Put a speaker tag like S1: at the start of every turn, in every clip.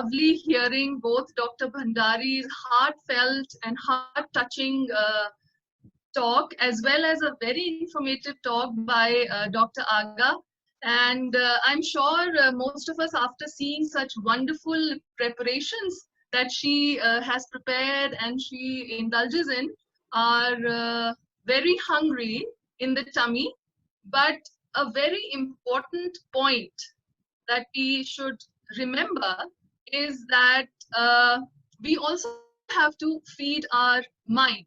S1: lovely hearing both Dr. Bhandari's heartfelt and heart-touching talk, as well as a very informative talk by Dr. Aga. And I'm sure most of us, after seeing such wonderful preparations that she has prepared and she indulges in, are very hungry in the tummy. But a very important point that we should remember is that we also have to feed our mind.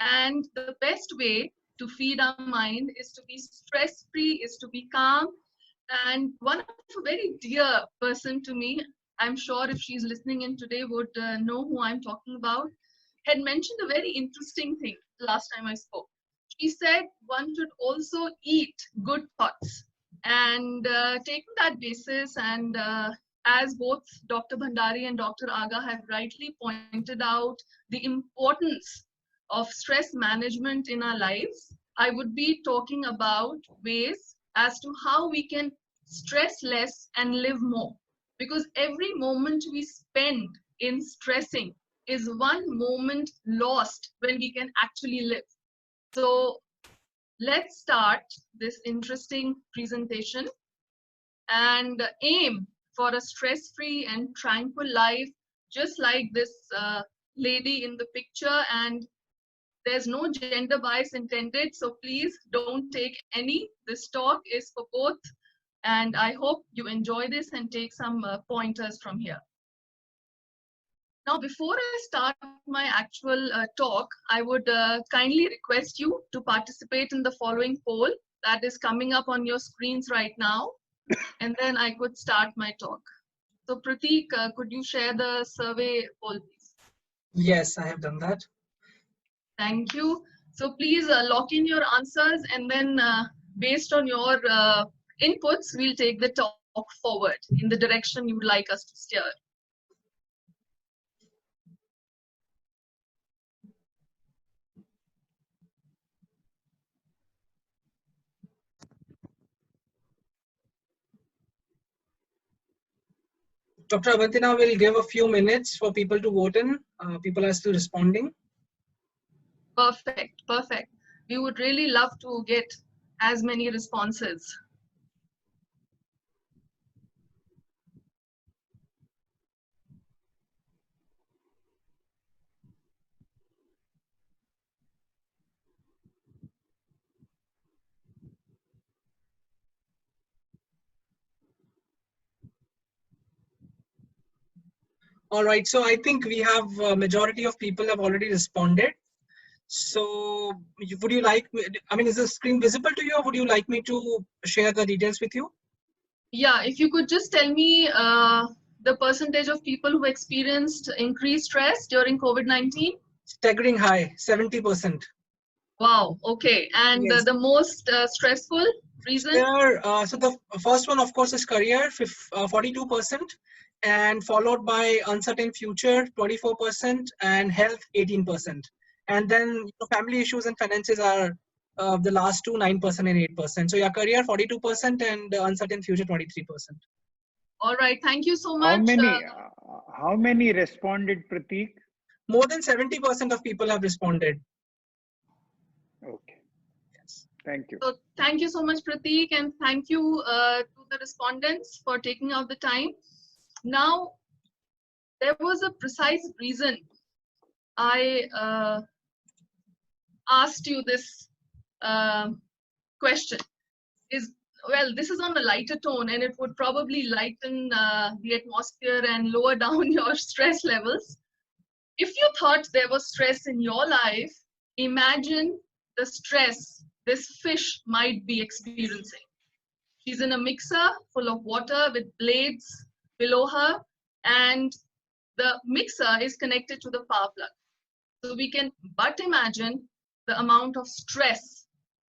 S1: And the best way to feed our mind is to be stress-free, is to be calm. And one of a very dear person to me, I'm sure if she's listening in today would know who I'm talking about, had mentioned a very interesting thing last time I spoke. She said one should also eat good thoughts. And taking that basis, and as both Dr. Bhandari and Dr. Aga have rightly pointed out the importance of stress management in our lives, I would be talking about ways as to how we can stress less and live more. Because every moment we spend in stressing is one moment lost when we can actually live. So let's start this interesting presentation and aim for a stress-free and tranquil life, just like this lady in the picture. And there's no gender bias intended, so please don't take any. This talk is for both, and I hope you enjoy this and take some pointers from here. Now, before I start my actual talk, I would kindly request you to participate in the following poll that is coming up on your screens right now, and then I could start my talk. So Prateek, could you share the survey poll, please?
S2: Yes, I have done that.
S1: Thank you. So please lock in your answers, and then based on your inputs, we'll take the talk forward in the direction you would like us to steer.
S2: Dr. Avantina will give a few minutes for people to vote in. People are still responding.
S1: Perfect, perfect. We would really love to get as many responses.
S2: All right, so I think we have a majority of people have already responded. So would you like, I mean, is the screen visible to you, or would you like me to share the details with you?
S1: Yeah, if you could just tell me the percentage of people who experienced increased stress during COVID-19.
S2: Staggering high, 70%.
S1: Wow, okay. And
S2: Yes.
S1: the most stressful reason?
S2: There, so the first one, of course, is career, 42%, and followed by uncertain future, 24%, and health, 18%. And then family issues and finances are the last two, 9% and 8%. So yeah, career, 42%, and uncertain future, 23%.
S1: All right, thank you so much.
S3: How many responded, Prateek?
S2: More than 70% of people have responded.
S3: Okay. Yes. Thank you.
S1: So thank you so much, Prateek, and thank you to the respondents for taking out the time. Now, there was a precise reason I asked you this question. Well, this is on a lighter tone, and it would probably lighten the atmosphere and lower down your stress levels. If you thought there was stress in your life, imagine the stress this fish might be experiencing. She's in a mixer full of water with blades below her, and the mixer is connected to the power plug. So we can but imagine the amount of stress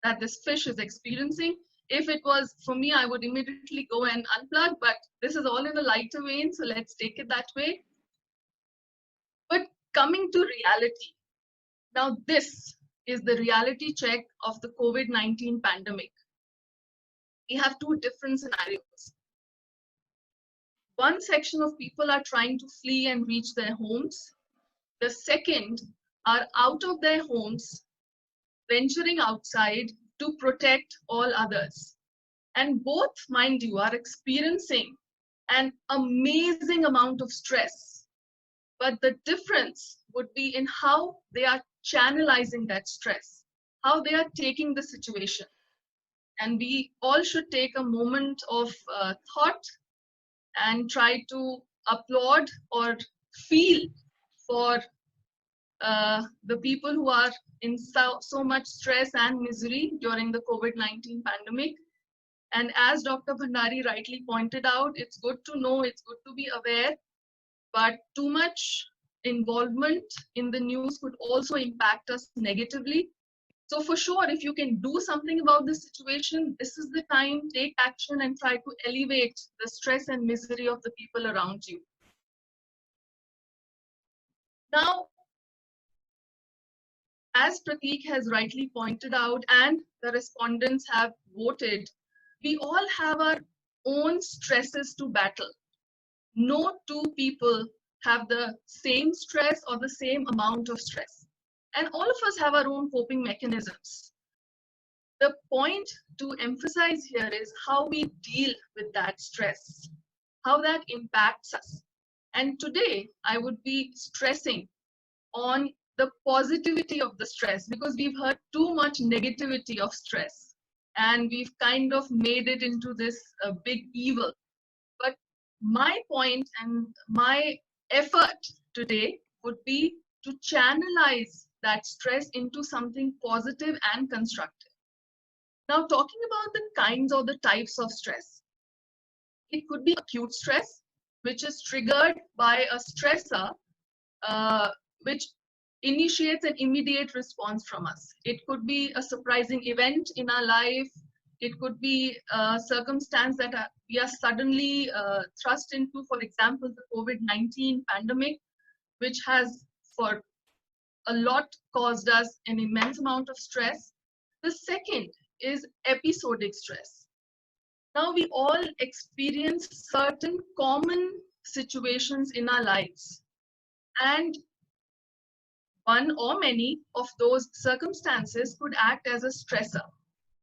S1: that this fish is experiencing. If it was for me, I would immediately go and unplug, but this is all in a lighter vein, so let's take it that way. But coming to reality, now this is the reality check of the COVID-19 pandemic. We have two different scenarios. one section of people are trying to flee and reach their homes. The second are out of their homes, venturing outside to protect all others. And both, mind you, are experiencing an amazing amount of stress. But the difference would be in how they are channelizing that stress, how they are taking the situation. And we all should take a moment of thought and try to applaud or feel for the people who are in so much stress and misery during the COVID-19 pandemic. And as Dr. Bhandari rightly pointed out, it's good to know, it's good to be aware, but too much involvement in the news could also impact us negatively. So for sure, if you can do something about the situation, this is the time, take action and try to elevate the stress and misery of the people around you. Now, as Prateek has rightly pointed out and the respondents have voted, we all have our own stresses to battle. No two people have the same stress or the same amount of stress. And all of us have our own coping mechanisms. The point to emphasize here is how we deal with that stress, how that impacts us. And today, I would be stressing on the positivity of the stress, because we've heard too much negativity of stress and we've kind of made it into this big evil. But my point and my effort today would be to channelize that stress into something positive and constructive. Now, talking about the kinds or the types of stress, it could be acute stress, which is triggered by a stressor, which initiates an immediate response from us. It could be a surprising event in our life. It could be a circumstance that we are suddenly thrust into, for example, the COVID-19 pandemic, which has for a lot caused us an immense amount of stress. The second is episodic stress. Now, we all experience certain common situations in our lives, and one or many of those circumstances could act as a stressor.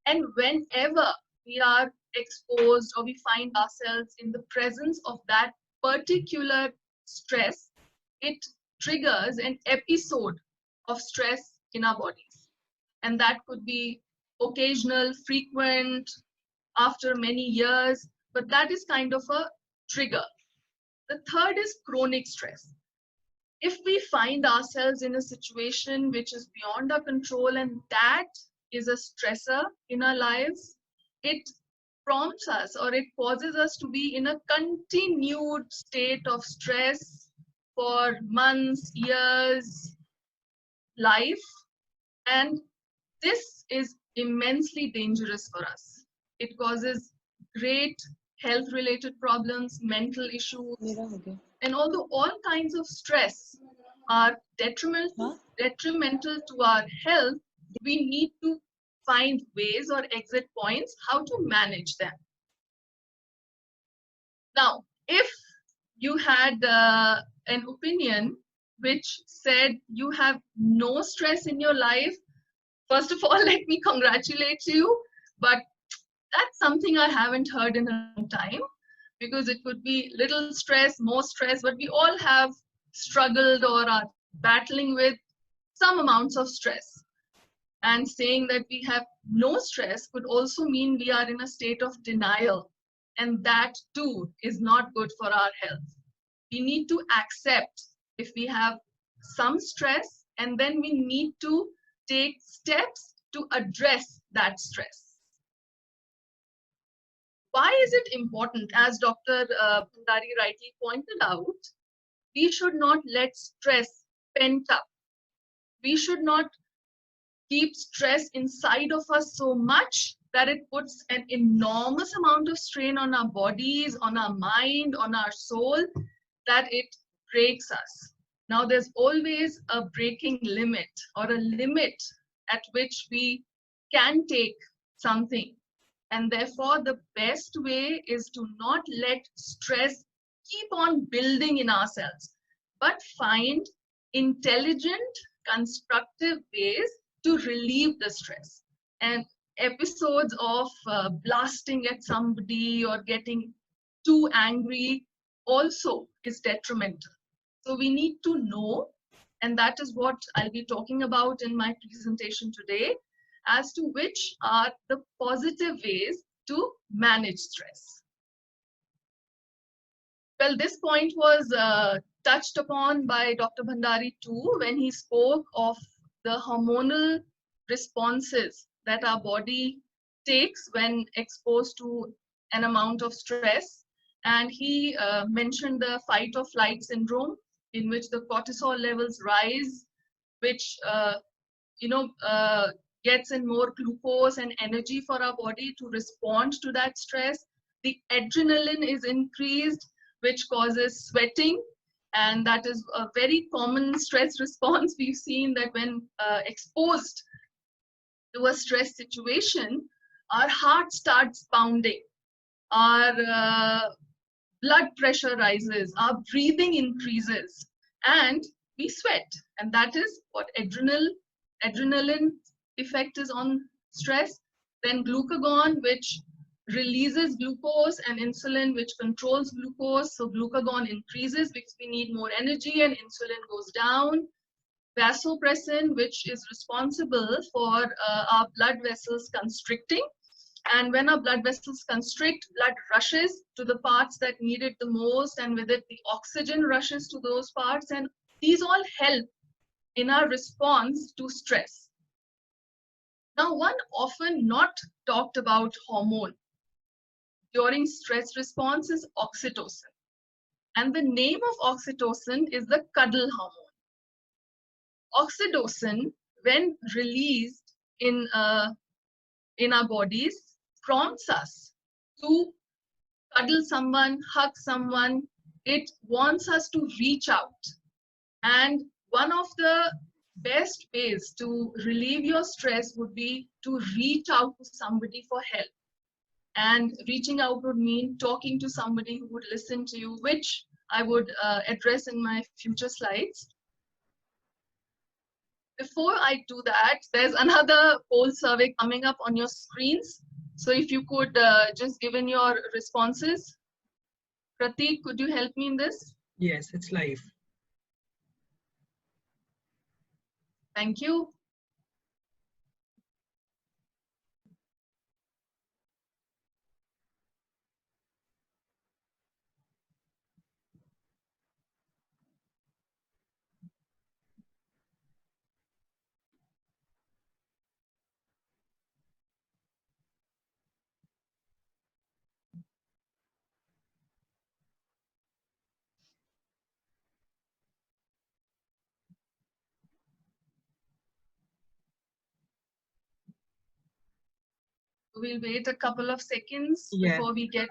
S1: And whenever we are exposed or we find ourselves in the presence of that particular stress, it triggers an episode of stress in our bodies. And that could be occasional, frequent, after many years, but that is kind of a trigger. The third is chronic stress. If we find ourselves in a situation which is beyond our control and that is a stressor in our lives, it prompts us or it causes us to be in a continued state of stress for months, years, life. And this is immensely dangerous for us. It causes great health-related problems, mental issues, and although all kinds of stress are detrimental to our health, we need to find ways or exit points how to manage them. Now, if you had an opinion which said you have no stress in your life, first of all, let me congratulate you, but that's something I haven't heard in a long time, because it could be little stress, more stress, but we all have struggled or are battling with some amounts of stress. And saying that we have no stress could also mean we are in a state of denial. And that too is not good for our health. We need to accept if we have some stress, and then we need to take steps to address that stress. Why is it important? As Dr. Bhandari rightly pointed out, we should not let stress pent up. We should not keep stress inside of us so much that it puts an enormous amount of strain on our bodies, on our mind, on our soul, that it breaks us. Now, there's always a breaking limit or a limit at which we can take something. And therefore, the best way is to not let stress keep on building in ourselves, but find intelligent, constructive ways to relieve the stress. And episodes of blasting at somebody or getting too angry also is detrimental. So we need to know, and that is what I'll be talking about in my presentation today, as to which are the positive ways to manage stress. Well, this point was touched upon by Dr. Bhandari too when he spoke of the hormonal responses that our body takes when exposed to an amount of stress. And he mentioned the fight or flight syndrome, in which the cortisol levels rise, which gets in more glucose and energy for our body to respond to that stress. The adrenaline is increased, which causes sweating, and that is a very common stress response. We've seen that when exposed to a stress situation, our heart starts pounding, our blood pressure rises, our breathing increases, and we sweat. And that is what adrenaline effect is on stress. Then glucagon, which releases glucose, and insulin, which controls glucose. So glucagon increases because we need more energy, and insulin goes down. Vasopressin, which is responsible for our blood vessels constricting. And when our blood vessels constrict, blood rushes to the parts that need it the most, and with it, the oxygen rushes to those parts. And these all help in our response to stress. Now, one often not talked about hormone during stress response is oxytocin. And the name of oxytocin is the cuddle hormone. Oxytocin, when released in our bodies, prompts us to cuddle someone, hug someone. It wants us to reach out. And one of the best ways to relieve your stress would be to reach out to somebody for help. And reaching out would mean talking to somebody who would listen to you, which I would address in my future slides. Before I do that, there's another poll survey coming up on your screens. So if you could just give in your responses. Prateek, could you help me in this?
S2: Yes, it's live.
S1: Thank you. We'll wait a couple of seconds before we get.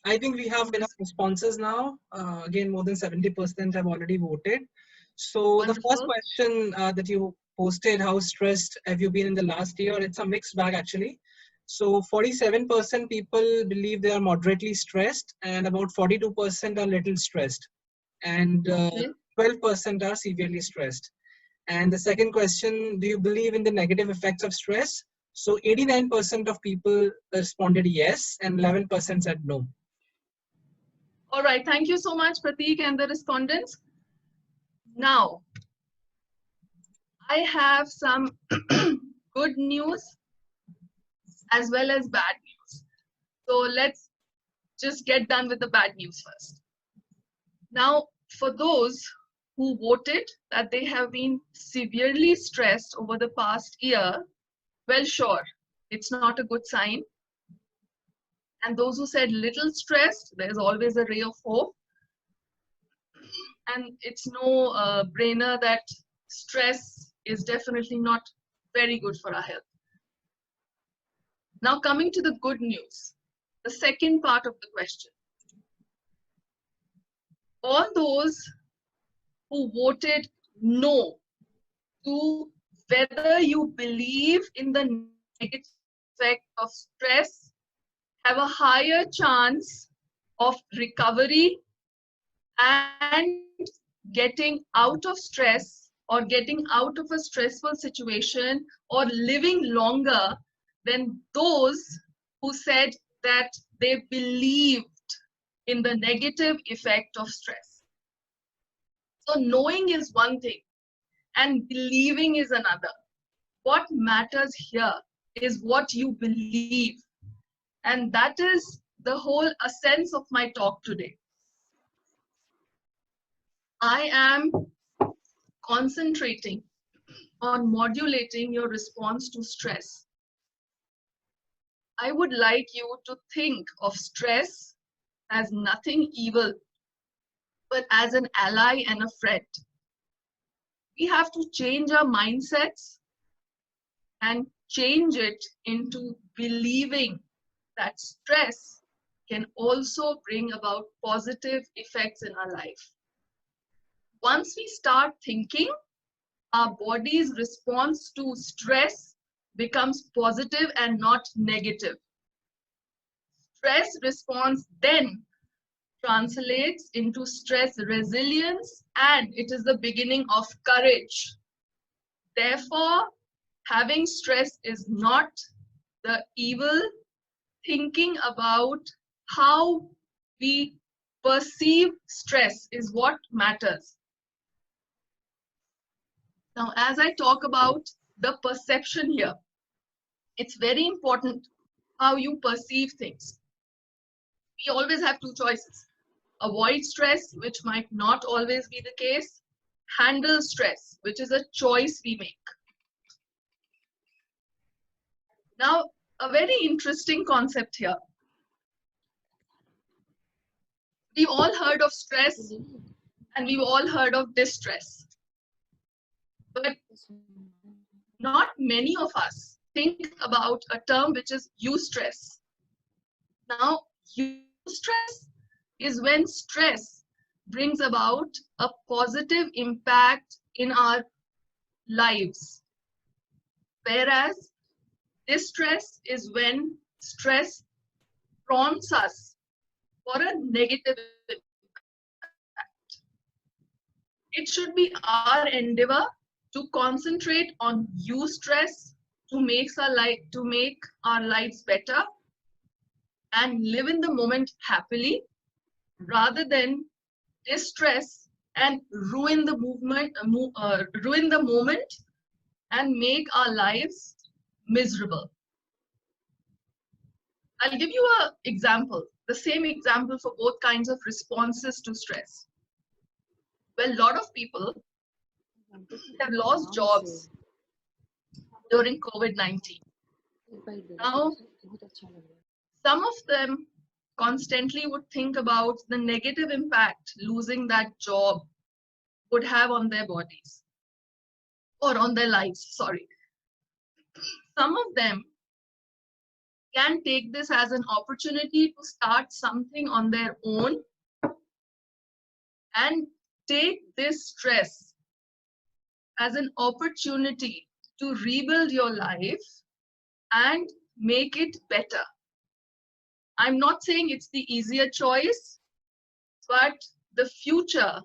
S2: I think we have enough responses now. Again, more than 70% have already voted. So wonderful. The first question that you posted, how stressed have you been in the last year? It's a mixed bag actually. So 47% people believe they are moderately stressed, and about 42% are little stressed, and 12% are severely stressed. And the second question, do you believe in the negative effects of stress? So 89% of people responded yes, and 11% said no.
S1: All right, thank you so much, Prateek, and the respondents. Now, I have some good news as well as bad news. So let's just get done with the bad news first. Now, for those who voted that they have been severely stressed over the past year, well, sure, it's not a good sign. And those who said little stressed, there's always a ray of hope. And it's no brainer that stress is definitely not very good for our health. Now coming to the good news, the second part of the question. All those who voted no to whether you believe in the negative effect of stress have a higher chance of recovery and getting out of stress or getting out of a stressful situation or living longer than those who said that they believed in the negative effect of stress. So knowing is one thing and believing is another. What matters here is what you believe. And that is the whole essence of my talk today. I am concentrating on modulating your response to stress. I would like you to think of stress as nothing evil, but as an ally and a friend. We have to change our mindsets and change it into believing that stress can also bring about positive effects in our life. Once we start thinking, our body's response to stress becomes positive and not negative. Stress response then translates into stress resilience, and it is the beginning of courage. Therefore, having stress is not the evil. Thinking about how we perceive stress is what matters. Now, as I talk about the perception here, it's very important how you perceive things. We always have two choices. Avoid stress, which might not always be the case. Handle stress, which is a choice we make. Now, a very interesting concept here. We've all heard of stress and we've all heard of distress. But not many of us think about a term which is eustress. Now, eustress is when stress brings about a positive impact in our lives. Whereas distress is when stress prompts us for a negative impact. It should be our endeavor to concentrate on eustress to make our lives better and live in the moment happily, rather than distress and ruin the moment and make our lives miserable. I'll give you an example, the same example for both kinds of responses to stress. Well, a lot of people have lost jobs during COVID-19. Now, some of them constantly would think about the negative impact losing that job would have on their bodies or on their lives, sorry. Some of them can take this as an opportunity to start something on their own and take this stress as an opportunity to rebuild your life and make it better. I'm not saying it's the easier choice, but the future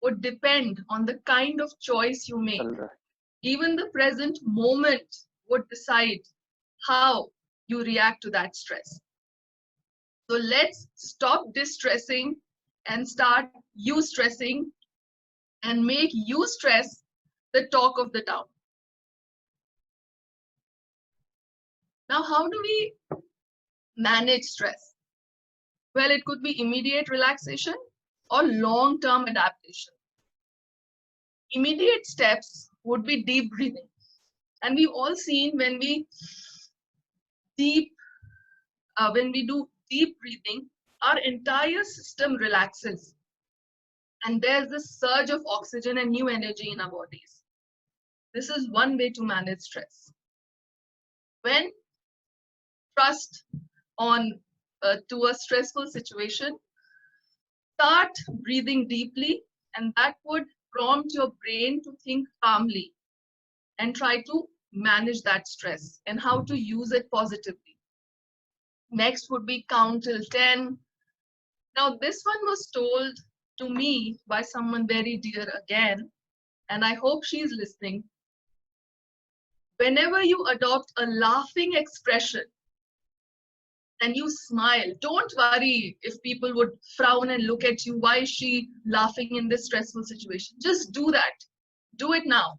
S1: would depend on the kind of choice you make. Even the present moment would decide how you react to that stress. So let's stop distressing and start eustressing and make eustress the talk of the town. Now, how do we manage stress? Well, it could be immediate relaxation or long-term adaptation. Immediate steps would be deep breathing. And we've all seen when we do deep breathing, our entire system relaxes. And there's this surge of oxygen and new energy in our bodies. This is one way to manage stress. When thrust on to a stressful situation, start breathing deeply, and that would prompt your brain to think calmly and try to manage that stress and how to use it positively. Next would be count till 10. Now, this one was told to me by someone very dear again, and I hope she's listening. Whenever you adopt a laughing expression and you smile, don't worry if people would frown and look at you. Why is she laughing in this stressful situation? Just do that. Do it now.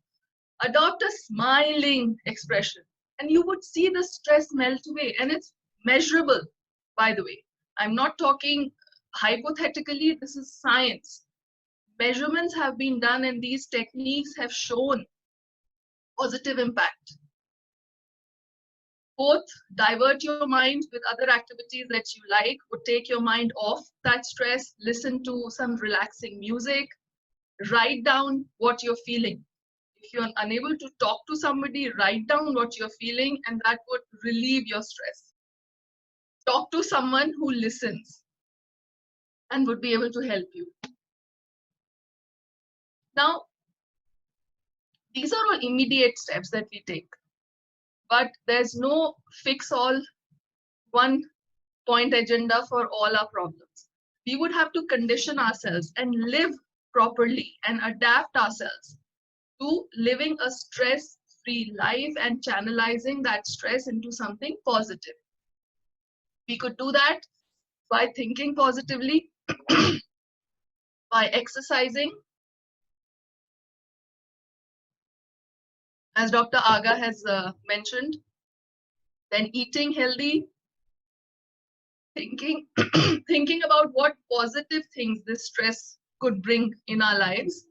S1: Adopt a smiling expression and you would see the stress melt away, and it's measurable, by the way. I'm not talking hypothetically, this is science. Measurements have been done and these techniques have shown positive impact. Both divert your mind with other activities that you like, would take your mind off that stress, listen to some relaxing music, write down what you're feeling. If you're unable to talk to somebody, write down what you're feeling, and that would relieve your stress. Talk to someone who listens and would be able to help you. Now, these are all immediate steps that we take, but there's no fix-all, one-point agenda for all our problems. We would have to condition ourselves and live properly and adapt ourselves to living a stress-free life and channelizing that stress into something positive. We could do that by thinking positively, by exercising, as Dr. Aga has mentioned, then eating healthy, thinking, thinking about what positive things this stress could bring in our lives,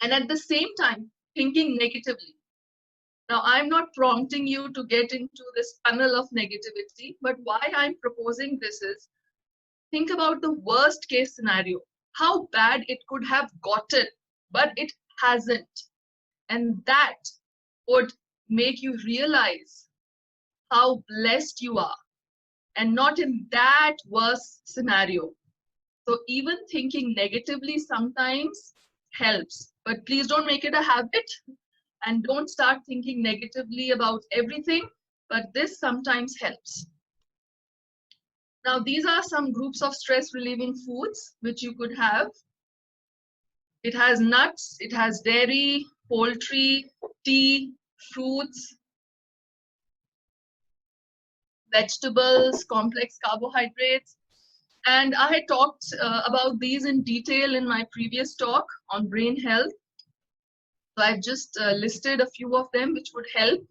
S1: and at the same time, thinking negatively. Now, I'm not prompting you to get into this tunnel of negativity, but why I'm proposing this is, think about the worst case scenario, how bad it could have gotten, but it hasn't. And that would make you realize how blessed you are and not in that worst scenario. So even thinking negatively sometimes helps, but please don't make it a habit and don't start thinking negatively about everything, but this sometimes helps. Now, these are some groups of stress relieving foods which you could have. It has nuts, it has dairy, poultry, tea, fruits, vegetables, complex carbohydrates. And I had talked about these in detail in my previous talk on brain health. So I've just listed a few of them which would help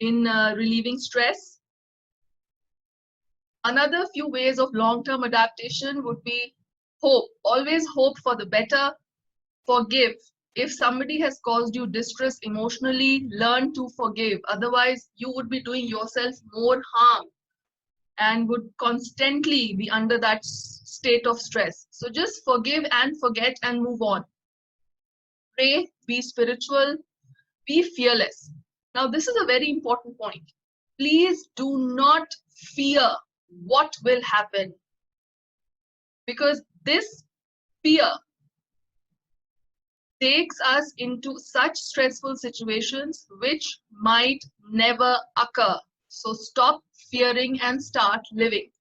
S1: in relieving stress. Another few ways of long-term adaptation would be hope. Always hope for the better. Forgive. If somebody has caused you distress emotionally, learn to forgive. Otherwise, you would be doing yourself more harm and would constantly be under that state of stress. So just forgive and forget and move on. Pray, be spiritual, be fearless. Now, this is a very important point. Please do not fear what will happen, because this fear takes us into such stressful situations which might never occur. So stop fearing and start living,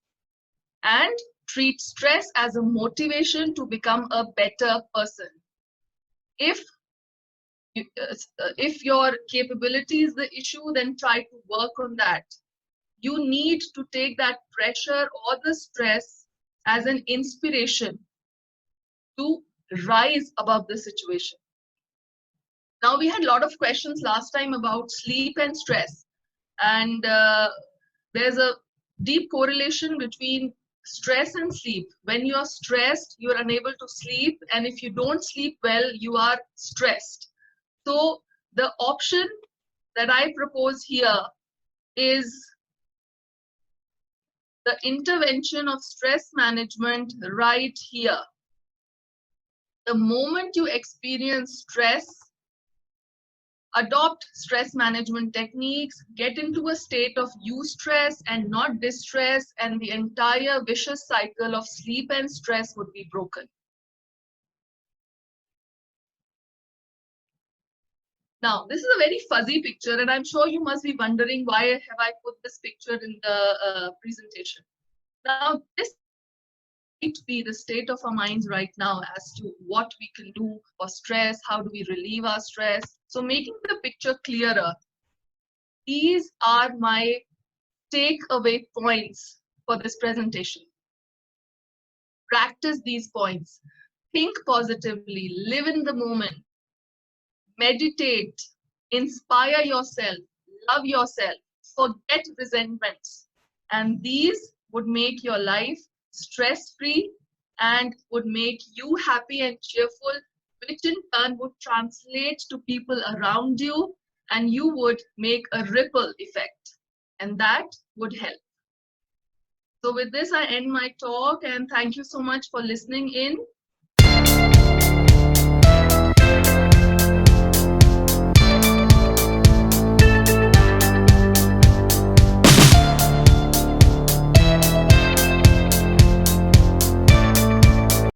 S1: and treat stress as a motivation to become a better person. If your capability is the issue, then try to work on that. You need to take that pressure or the stress as an inspiration to rise above the situation. Now, we had a lot of questions last time about sleep and stress, and there's a deep correlation between stress and sleep. When you are stressed, you are unable to sleep, and if you don't sleep well, you are stressed. So the option that I propose here is the intervention of stress management right here. The moment you experience stress, adopt stress management techniques, get into a state of eustress and not distress, and the entire vicious cycle of sleep and stress would be broken. Now, this is a very fuzzy picture, and I'm sure you must be wondering why have I put this picture in the presentation. Now, this be the state of our minds right now as to what we can do for stress, how do we relieve our stress. So making the picture clearer. These are my takeaway points for this presentation. Practice these points. Think positively, live in the moment, meditate, inspire yourself, love yourself, forget resentments. And these would make your life stress-free and would make you happy and cheerful, which in turn would translate to people around you, and you would make a ripple effect, and that would help. So with this, I end my talk, and thank you so much for listening in.